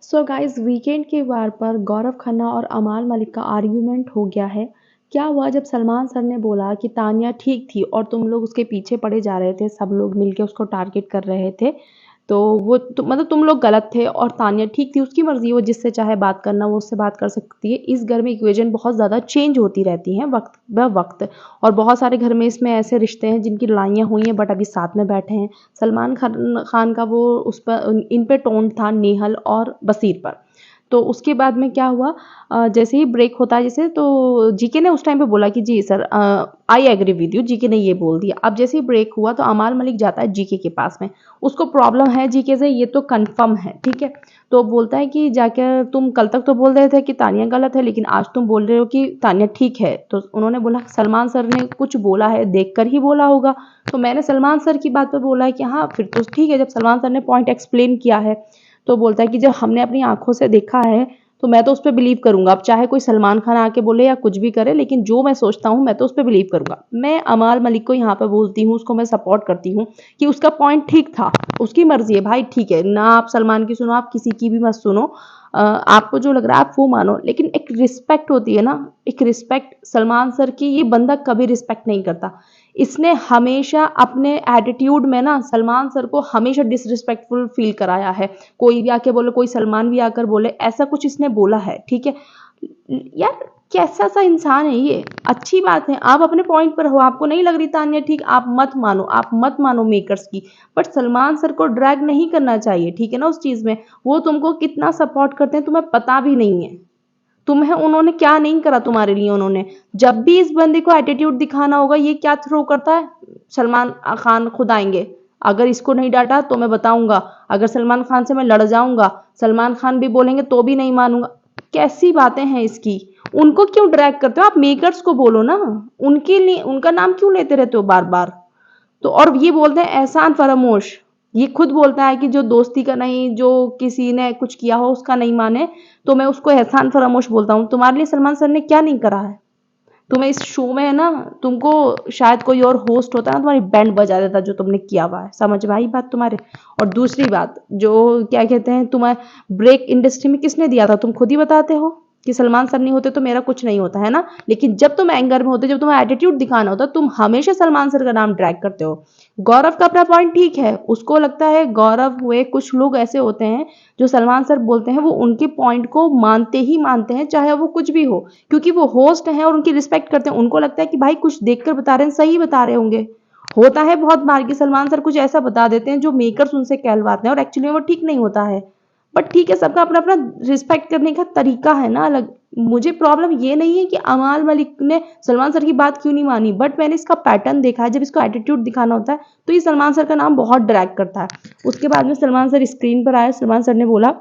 So guys weekend के वार पर गौरव खन्ना और अमाल मलिक का आर्ग्यूमेंट हो गया है। क्या हुआ जब सलमान सर ने बोला कि तानिया ठीक थी और तुम लोग उसके पीछे पड़े जा रहे थे, सब लोग मिलके उसको टारगेट कर रहे थे, तो वो मतलब तुम लोग गलत थे और तानिया ठीक थी। उसकी मर्जी, वो जिससे चाहे बात करना वो उससे बात कर सकती है। इस घर में इक्वेशन बहुत ज़्यादा चेंज होती रहती हैं वक्त ब वक्त, और बहुत सारे घर में इसमें ऐसे रिश्ते हैं जिनकी लड़ाइयाँ हुई हैं बट अभी साथ में बैठे हैं। सलमान खान का वो उस पर इन पे टोन था नेहल और बसीर पर। तो उसके बाद में क्या हुआ, जैसे ही ब्रेक होता है जैसे, तो जीके ने उस टाइम पे बोला कि जी sir, I agree with you, GK ने ये बोल दिया। अब जैसे ही ब्रेक हुआ तो अमाल मलिक जाता है जीके के पास में, उसको प्रॉब्लम है जीके से, ये तो कंफर्म है, ठीक है। तो बोलता है कि जाकर तुम कल तक तो बोल रहे थे कि तानिया गलत है, लेकिन आज तुम बोल रहे हो कि तानिया ठीक है। तो उन्होंने बोला सलमान सर ने कुछ बोला है, देख कर ही बोला होगा। तो मैंने सलमान सर की बात पर बोला है कि हाँ फिर तो ठीक है, जब सलमान सर ने पॉइंट एक्सप्लेन किया है। तो बोलता है कि जब हमने अपनी आंखों से देखा है तो मैं तो उस पर बिलीव करूंगा। अब चाहे कोई सलमान खान आके बोले या कुछ भी करे, लेकिन जो मैं सोचता हूँ मैं तो उस पर बिलीव करूंगा। मैं अमाल मलिक को यहाँ पर बोलती हूँ, उसको मैं सपोर्ट करती हूँ कि उसका पॉइंट ठीक था। उसकी मर्जी है भाई, ठीक है ना, आप सलमान की सुनो, आप किसी की भी मत सुनो। आपको जो लग रहा है आप वो मानो, लेकिन एक रिस्पेक्ट होती है ना, एक रिस्पेक्ट। सलमान सर की ये बंदा कभी रिस्पेक्ट नहीं करता। इसने हमेशा अपने एटीट्यूड में ना सलमान सर को हमेशा डिसरिस्पेक्टफुल फील कराया है। कोई भी आके बोले, कोई सलमान भी आकर बोले, ऐसा कुछ इसने बोला है, ठीक है। यार कैसा सा इंसान है ये। अच्छी बात है आप अपने पॉइंट पर हो, आपको नहीं लग रही तानिया ठीक, आप मत मानो मेकर्स की। बट सलमान सर को ड्रैग नहीं करना चाहिए, ठीक है ना, उस चीज में। वो तुमको कितना सपोर्ट करते हैं तुम्हें पता भी नहीं है। तुम्हें उन्होंने क्या नहीं करा तुम्हारे लिए। उन्होंने जब भी इस बंदे को एटीट्यूड दिखाना होगा, ये क्या थ्रो करता है, सलमान खान खुद आएंगे, अगर इसको नहीं डांटा तो मैं बताऊंगा, अगर सलमान खान से मैं लड़ जाऊंगा, सलमान खान भी बोलेंगे तो भी नहीं मानूंगा। कैसी बातें हैं इसकी। उनको क्यों ड्रैग करते हो आप, मेकर्स को बोलो ना। उनके लिए उनका नाम क्यों लेते रहते हो बार बार। तो और ये बोलते हैं एहसान फरामोश। ये खुद बोलता है कि जो दोस्ती का नहीं, जो किसी ने कुछ किया हो उसका नहीं माने, तो मैं उसको एहसान फरामोश बोलता हूँ। तुम्हारे लिए सलमान सर ने क्या नहीं करा है। तुम्हें इस शो में है ना, तुमको शायद कोई और होस्ट होता ना, तुम्हारी बैंड बजा देता जो तुमने किया हुआ है। समझ में आई बात तुम्हारे। और दूसरी बात, जो क्या कहते हैं, तुम्हें ब्रेक इंडस्ट्री में किसने दिया था, तुम खुद ही बताते हो कि सलमान सर नहीं होते तो मेरा कुछ नहीं होता, है ना। लेकिन जब तुम एंगर में होते, जब तुम्हें एटीट्यूड दिखाना होता, तुम हमेशा सलमान सर का नाम ड्रैग करते हो। गौरव का अपना पॉइंट ठीक है, उसको लगता है गौरव हुए, कुछ लोग ऐसे होते हैं जो सलमान सर बोलते हैं वो उनके पॉइंट को मानते हैं, चाहे वो कुछ भी हो, क्योंकि वो होस्ट हैं और उनकी रिस्पेक्ट करते हैं। उनको लगता है कि भाई कुछ देखकर बता रहे हैं, सही बता रहे होंगे। होता है बहुत बार कि सलमान सर कुछ ऐसा बता देते हैं जो मेकर्स उनसे कहलवाते हैं और एक्चुअली वो ठीक नहीं होता है। बट ठीक है, सबका अपना अपना रिस्पेक्ट करने का तरीका है ना अलग। मुझे प्रॉब्लम ये नहीं है कि अमाल मलिक ने सलमान सर की बात क्यों नहीं मानी, बट मैंने इसका पैटर्न देखा है, जब इसको एटीट्यूड दिखाना होता है तो ये सलमान सर का नाम बहुत ड्रैग करता है। उसके बाद में सलमान सर स्क्रीन पर आए, सलमान सर ने बोला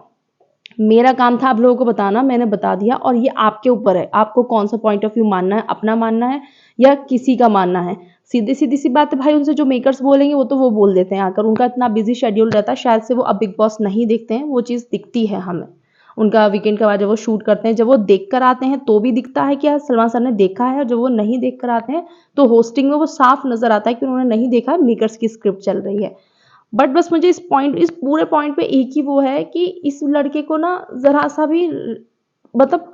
मेरा काम था आप लोगों को बताना, मैंने बता दिया, और ये आपके ऊपर है, आपको कौन सा पॉइंट ऑफ व्यू मानना है, अपना मानना है या किसी का मानना है। सीधी सी बात है भाई, उनसे जो मेकर्स बोलेंगे वो तो वो बोल देते हैं आकर। उनका इतना बिजी शेड्यूल रहता है, शायद से वो अब बिग बॉस नहीं देखते हैं, वो चीज़ दिखती है हमें। उनका वीकेंड के बाद जब वो शूट करते हैं, जब वो देख कर आते हैं तो भी दिखता है कि सलमान सर ने देखा है, और जब वो नहीं देख कर आते हैं तो होस्टिंग में वो साफ नजर आता है कि उन्होंने नहीं देखा, मेकर्स की स्क्रिप्ट चल रही है। बट बस मुझे इस पूरे पॉइंट पे एक ही वो है कि इस लड़के को ना जरा सा भी मतलब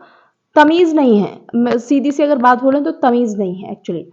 तमीज नहीं है। सीधी सी अगर बात बोले तो तमीज नहीं है एक्चुअली।